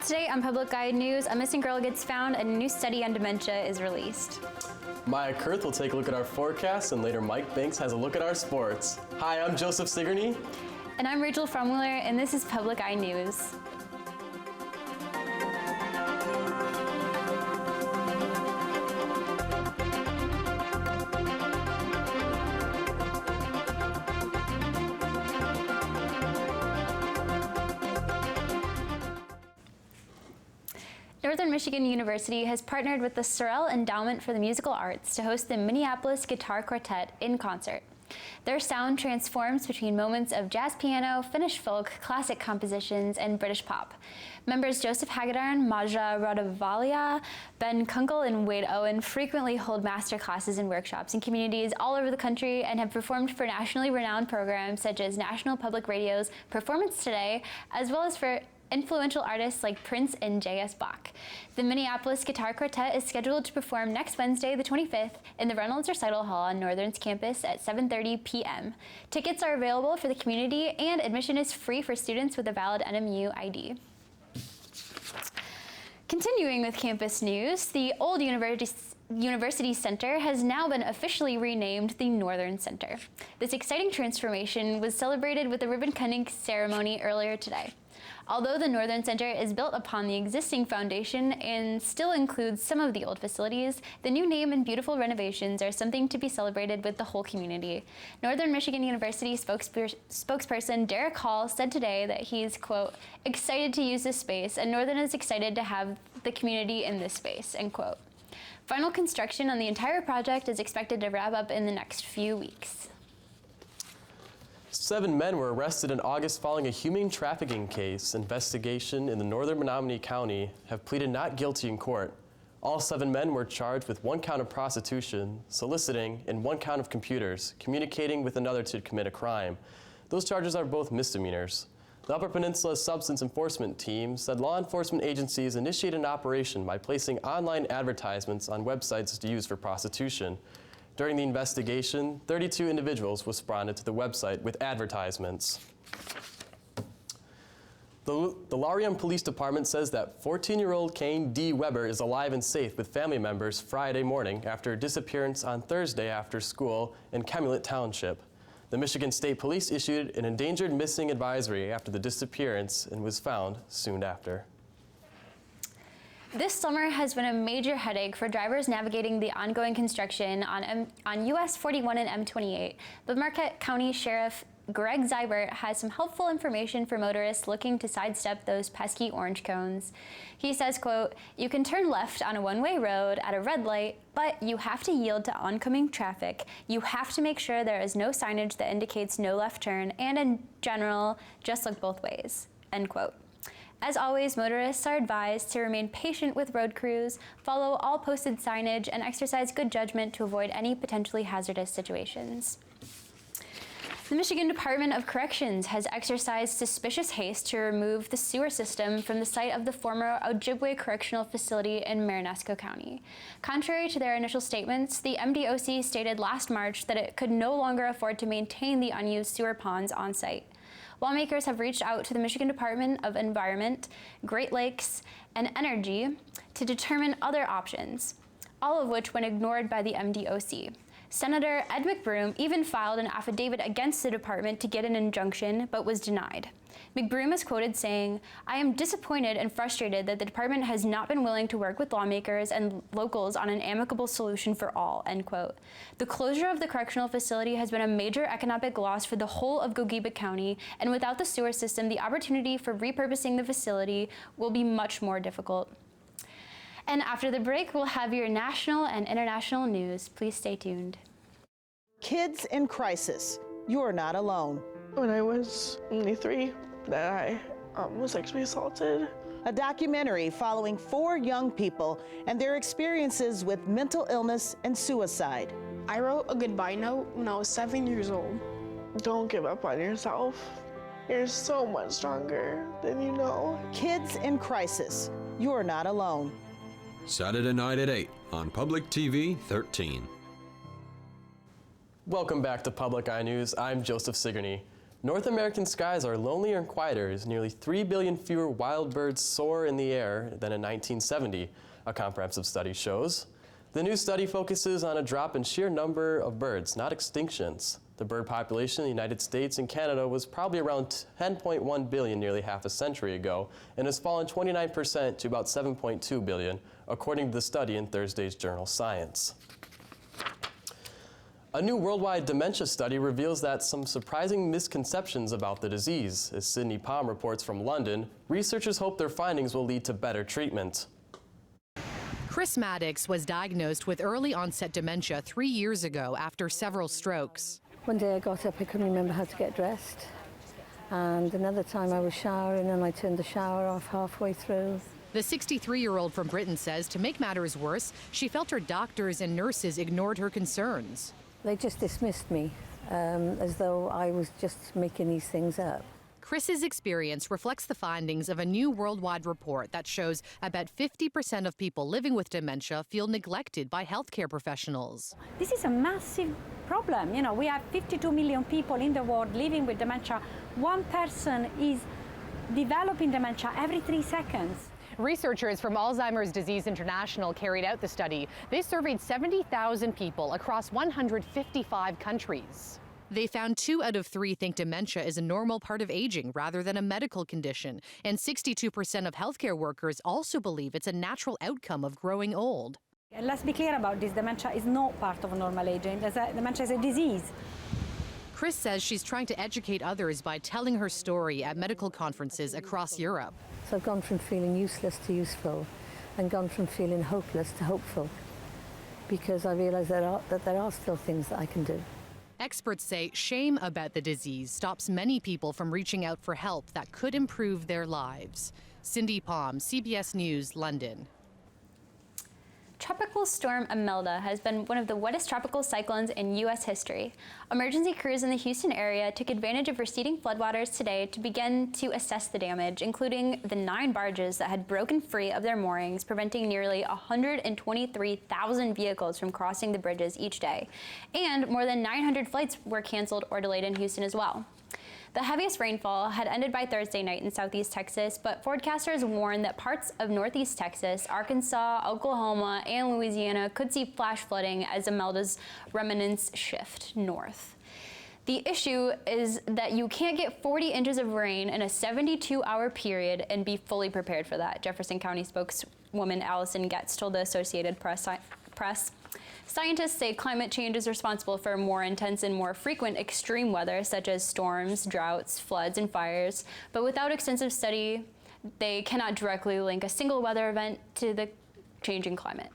Today on Public Guide News, a missing girl gets found and a new study on dementia is released. Maya Kurth will take a look at our forecast, and later Mike Banks has a look at our sports. Hi, I'm Joseph Sigourney. And I'm Rachel Fromwiller, and this is Public Eye News. Northern Michigan University has partnered with the Sorrell Endowment for the Musical Arts to host the Minneapolis Guitar Quartet in concert. Their sound transforms between moments of jazz piano, Finnish folk, classic compositions, and British pop. Members Joseph Hagedorn, Maja Rodavalia, Ben Kunkel, and Wade Owen frequently hold master classes and workshops in communities all over the country and have performed for nationally renowned programs such as National Public Radio's Performance Today, as well as for influential artists like Prince and J.S. Bach. The Minneapolis Guitar Quartet is scheduled to perform next Wednesday, the 25th, in the Reynolds Recital Hall on Northern's campus at 7:30 p.m. Tickets are available for the community, and admission is free for students with a valid NMU ID. Continuing with campus news, the old University Center has now been officially renamed the Northern Center. This exciting transformation was celebrated with a ribbon-cutting ceremony earlier today. Although the Northern Center is built upon the existing foundation and still includes some of the old facilities, the new name and beautiful renovations are something to be celebrated with the whole community. Northern Michigan University spokesperson Derek Hall said today that he's, quote, excited to use this space, and Northern is excited to have the community in this space, end quote. Final construction on the entire project is expected to wrap up in the next few weeks. 7 men were arrested in August following a human trafficking case. Investigation in the Northern Menominee County have pleaded not guilty in court. All 7 men were charged with 1 count of prostitution, soliciting, and 1 count of computers, communicating with another to commit a crime. Those charges are both misdemeanors. The Upper Peninsula Substance Enforcement Team said law enforcement agencies initiated an operation by placing online advertisements on websites to use for prostitution. During the investigation, 32 individuals responded to the website with advertisements. The Laurium Police Department says that 14-year-old Kane D. Weber is alive and safe with family members Friday morning after a disappearance on Thursday after school in Calumet Township. The Michigan State Police issued an endangered missing advisory after the disappearance and was found soon after. This summer has been a major headache for drivers navigating the ongoing construction on US 41 and M28, but Marquette County Sheriff Greg Zybert has some helpful information for motorists looking to sidestep those pesky orange cones. He says, quote, you can turn left on a one-way road at a red light, but you have to yield to oncoming traffic. You have to make sure there is no signage that indicates no left turn, and in general, just look both ways, end quote. As always, motorists are advised to remain patient with road crews, follow all posted signage, and exercise good judgment to avoid any potentially hazardous situations. The Michigan Department of Corrections has exercised suspicious haste to remove the sewer system from the site of the former Ojibwe Correctional Facility in Marinesco County. Contrary to their initial statements, the MDOC stated last March that it could no longer afford to maintain the unused sewer ponds on site. Lawmakers have reached out to the Michigan Department of Environment, Great Lakes, and Energy to determine other options, all of which went ignored by the MDOC. Senator Ed McBroom even filed an affidavit against the department to get an injunction, but was denied. McBroom is quoted saying, I am disappointed and frustrated that the department has not been willing to work with lawmakers and locals on an amicable solution for all, end quote. The closure of the correctional facility has been a major economic loss for the whole of Gogebic County, and without the sewer system, the opportunity for repurposing the facility will be much more difficult. And after the break, we'll have your national and international news. Please stay tuned. Kids in crisis. You're not alone. When I was only 3, that I was sexually assaulted. A documentary following 4 young people and their experiences with mental illness and suicide. I wrote a goodbye note when I was 7 years old. Don't give up on yourself. You're so much stronger than you know. Kids in crisis. You're not alone. Saturday night at 8 on Public TV 13. Welcome back to Public Eye News. I'm Joseph Sigourney. North American skies are lonelier and quieter as nearly 3 billion fewer wild birds soar in the air than in 1970, a comprehensive study shows. The new study focuses on a drop in sheer number of birds, not extinctions. The bird population in the United States and Canada was probably around 10.1 billion nearly half a century ago and has fallen 29% to about 7.2 billion, according to the study in Thursday's journal Science. A new worldwide dementia study reveals that some surprising misconceptions about the disease. As Sydney Palm reports from London, researchers hope their findings will lead to better treatment. Chris Maddox was diagnosed with early onset dementia 3 years ago after several strokes. One day I got up, I couldn't remember how to get dressed. And another time I was showering and I turned the shower off halfway through. The 63-year-old from Britain says to make matters worse, she felt her doctors and nurses ignored her concerns. They just dismissed me as though I was just making these things up. Chris's experience reflects the findings of a new worldwide report that shows about 50% of people living with dementia feel neglected by healthcare professionals. This is a massive problem. You know, we have 52 million people in the world living with dementia. One person is developing dementia every 3 seconds. Researchers from Alzheimer's Disease International carried out the study. They surveyed 70,000 people across 155 countries. They found 2 out of 3 think dementia is a normal part of aging rather than a medical condition. And 62% of healthcare workers also believe it's a natural outcome of growing old. And let's be clear about this. Dementia is not part of normal aging. Dementia is a disease. Chris says she's trying to educate others by telling her story at medical conferences across Europe. So I've gone from feeling useless to useful and gone from feeling hopeless to hopeful because I realize that there are still things that I can do. Experts say shame about the disease stops many people from reaching out for help that could improve their lives. Cindy Palm, CBS News, London. Tropical storm Imelda has been one of the wettest tropical cyclones in U.S. history. Emergency crews in the Houston area took advantage of receding floodwaters today to begin to assess the damage, including the 9 barges that had broken free of their moorings, preventing nearly 123,000 vehicles from crossing the bridges each day. And more than 900 flights were canceled or delayed in Houston as well. The heaviest rainfall had ended by Thursday night in southeast Texas, but forecasters warn that parts of northeast Texas, Arkansas, Oklahoma, and Louisiana could see flash flooding as Imelda's remnants shift north. The issue is that you can't get 40 inches of rain in a 72-hour period and be fully prepared for that, Jefferson County spokeswoman Allison Getz told the Associated Press. Scientists say climate change is responsible for more intense and more frequent extreme weather, such as storms, droughts, floods, and fires. But without extensive study, they cannot directly link a single weather event to the changing climate.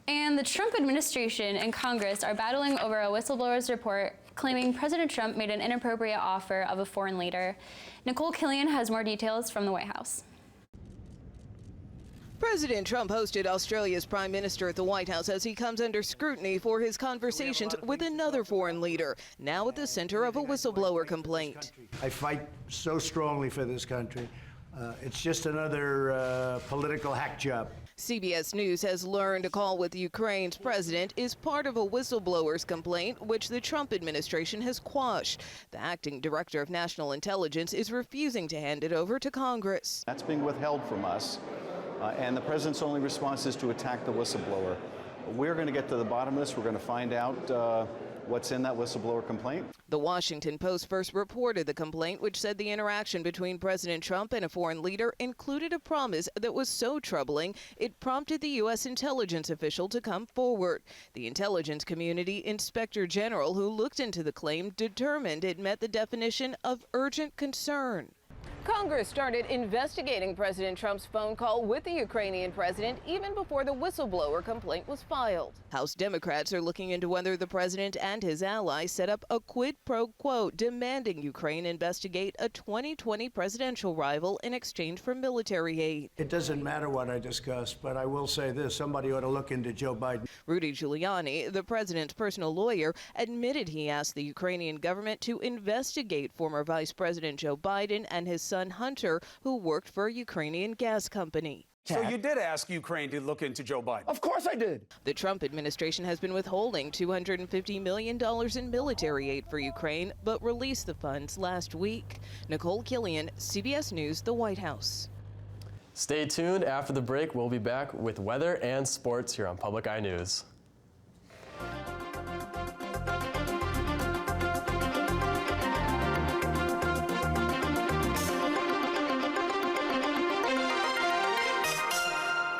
And the Trump administration and Congress are battling over a whistleblower's report claiming President Trump made an inappropriate offer of a foreign leader. Nicole Killian has more details from the White House. President Trump hosted Australia's Prime Minister at the White House as he comes under scrutiny for his conversations with another foreign leader, now at the center of a whistleblower complaint. I fight so strongly for this country. It's just another political hack job. CBS News has learned a call with Ukraine's president is part of a whistleblower's complaint, which the Trump administration has quashed. The acting director of national intelligence is refusing to hand it over to Congress. That's being withheld from us. And the president's only response is to attack the whistleblower. We're going to get to the bottom of this. We're going to find out what's in that whistleblower complaint. The Washington Post first reported the complaint, which said the interaction between President Trump and a foreign leader included a promise that was so troubling it prompted the U.S. intelligence official to come forward. The intelligence community inspector general who looked into the claim determined it met the definition of urgent concern. Congress started investigating President Trump's phone call with the Ukrainian president even before the whistleblower complaint was filed. House Democrats are looking into whether the president and his allies set up a quid pro quo demanding Ukraine investigate a 2020 presidential rival in exchange for military aid. It doesn't matter what I discuss, but I will say this, somebody ought to look into Joe Biden. Rudy Giuliani, the president's personal lawyer, admitted he asked the Ukrainian government to investigate former Vice President Joe Biden and his son Hunter, who worked for a Ukrainian gas company. So you did ask Ukraine to look into Joe Biden? Of course I did. The Trump administration has been withholding $250 million in military aid for Ukraine, but released the funds last week. Nicole Killian, CBS News, the White House. Stay tuned. After the break, we'll be back with weather and sports here on Public Eye News.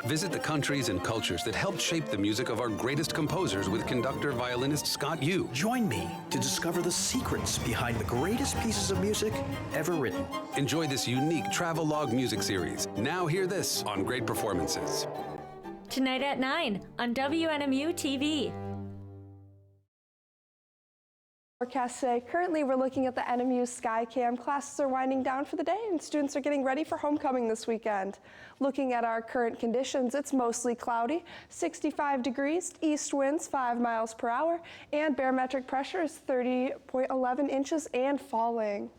Visit the countries and cultures that helped shape the music of our greatest composers with conductor-violinist Scott Yu. Join me to discover the secrets behind the greatest pieces of music ever written. Enjoy this unique travelogue music series. Now hear this on Great Performances. Tonight at 9 on WNMU TV. Forecast today. Currently, we're looking at the NMU Skycam. Classes are winding down for the day, and students are getting ready for homecoming this weekend. Looking at our current conditions, it's mostly cloudy, 65 degrees, east winds 5 miles per hour, and barometric pressure is 30.11 inches and falling.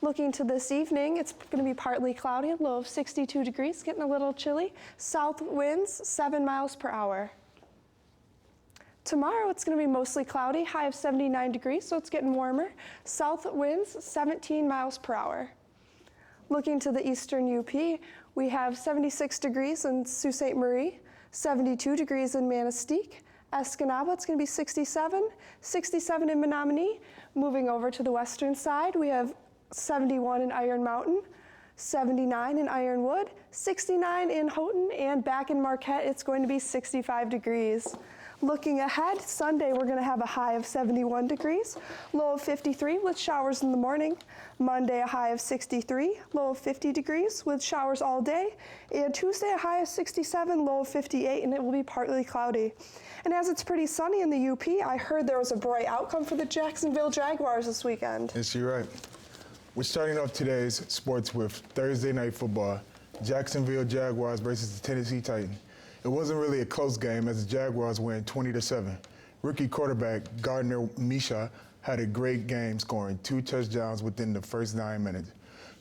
Looking to this evening, it's going to be partly cloudy, a low of 62 degrees, getting a little chilly. South winds 7 miles per hour. Tomorrow, it's going to be mostly cloudy, high of 79 degrees, so it's getting warmer. South winds 17 miles per hour. Looking to the eastern UP, we have 76 degrees in Sault Ste. Marie, 72 degrees in Manistee. Escanaba, it's going to be 67, 67 in Menominee. Moving over to the western side, we have 71 in Iron Mountain, 79 in Ironwood, 69 in Houghton, and back in Marquette, it's going to be 65 degrees. Looking ahead, Sunday we're going to have a high of 71 degrees, low of 53 with showers in the morning. Monday a high of 63, low of 50 degrees with showers all day. And Tuesday a high of 67, low of 58, and it will be partly cloudy. And as it's pretty sunny in the UP, I heard there was a bright outcome for the Jacksonville Jaguars this weekend. Yes, you're right. We're starting off today's sports with Thursday night football, Jacksonville Jaguars versus the Tennessee Titans. It wasn't really a close game as the Jaguars win 20-7. Rookie quarterback Gardner Minshew had a great game, scoring 2 touchdowns within the first 9 minutes.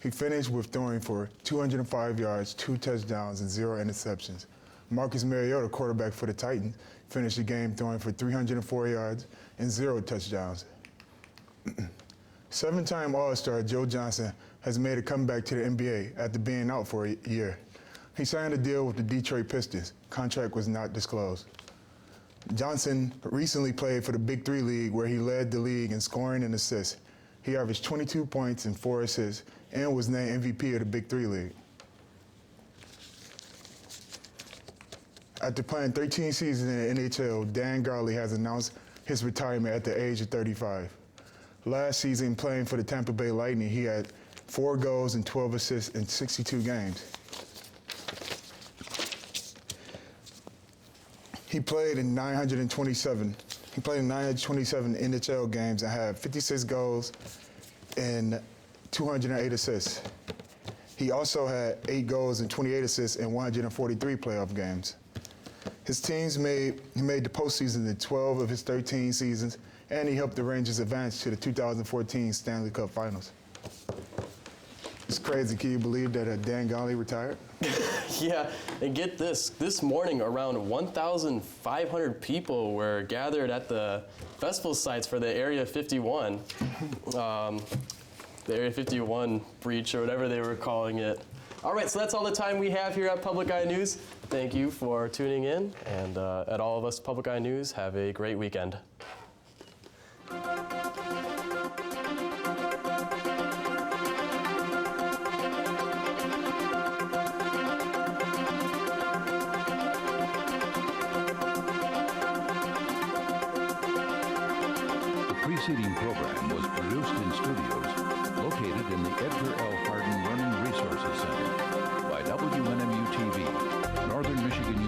He finished with throwing for 205 yards, 2 touchdowns, and 0 interceptions. Marcus Mariota, quarterback for the Titans, finished the game throwing for 304 yards and 0 touchdowns. 7-time All-Star Joe Johnson has made a comeback to the NBA after being out for a year. He signed a deal with the Detroit Pistons. Contract was not disclosed. Johnson recently played for the Big Three League, where he led the league in scoring and assists. He averaged 22 points and 4 assists and was named MVP of the Big Three League. After playing 13 seasons in the NHL, Dan Garley has announced his retirement at the age of 35. Last season, playing for the Tampa Bay Lightning, he had 4 goals and 12 assists in 62 games. He played in 927 NHL games and had 56 goals and 208 assists. He also had 8 goals and 28 assists in 143 playoff games. His teams made the postseason in 12 of his 13 seasons, and he helped the Rangers advance to the 2014 Stanley Cup Finals. It's crazy. Can you believe that Dan Garley retired? Yeah, and get this. This morning, around 1,500 people were gathered at the festival sites for the Area 51, the Area 51 breach or whatever they were calling it. All right, so that's all the time we have here at Public Eye News. Thank you for tuning in, and at all of us Public Eye News, have a great weekend. The preceding program was produced in studios located in the Edgar L. Hardin Learning Resources Center by WNMU-TV, Northern Michigan